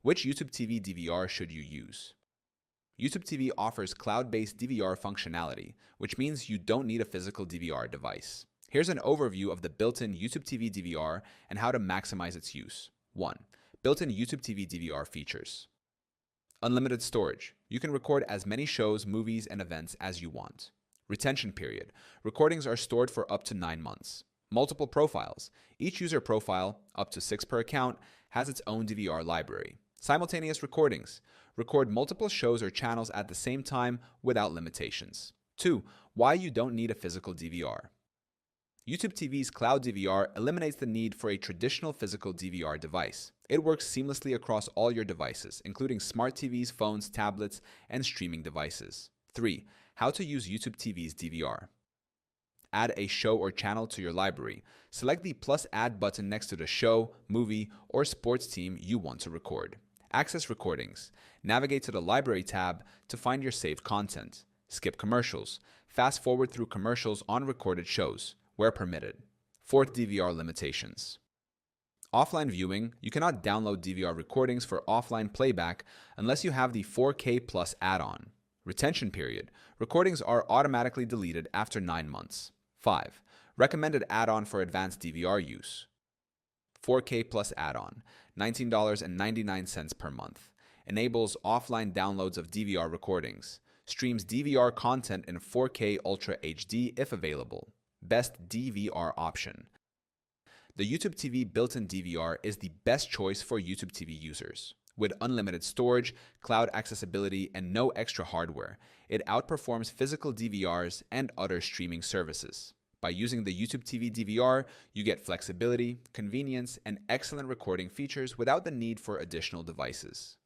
Which YouTube TV DVR should you use? YouTube TV offers cloud-based DVR functionality, which means you don't need a physical DVR device. Here's an overview of the built-in YouTube TV DVR and how to maximize its use. 1. Built-in YouTube TV DVR features. Unlimited storage. You can record as many shows, movies, and events as you want. Retention period. Recordings are stored for up to 9 months. Multiple profiles. Each user profile, up to 6 per account, has its own DVR library. Simultaneous recordings. Record multiple shows or channels at the same time without limitations. 2. Why you don't need a physical DVR. YouTube TV's Cloud DVR eliminates the need for a traditional physical DVR device. It works seamlessly across all your devices, including smart TVs, phones, tablets, and streaming devices. 3. How to use YouTube TV's DVR. Add a show or channel to your library. Select the plus add button next to the show, movie, or sports team you want to record. Access recordings. Navigate to the library tab to find your saved content. Skip commercials. Fast forward through commercials on recorded shows, where permitted. 4th, DVR limitations. Offline viewing. You cannot download DVR recordings for offline playback unless you have the 4K Plus add-on. Retention period. Recordings are automatically deleted after 9 months. 5. Recommended add-on for advanced DVR use. 4K Plus add-on, $19.99 per month. Enables offline downloads of DVR recordings. Streams DVR content in 4K Ultra HD if available. Best DVR option. The YouTube TV built-in DVR is the best choice for YouTube TV users. With unlimited storage, cloud accessibility, and no extra hardware, it outperforms physical DVRs and other streaming services. By using the YouTube TV DVR, you get flexibility, convenience, and excellent recording features without the need for additional devices.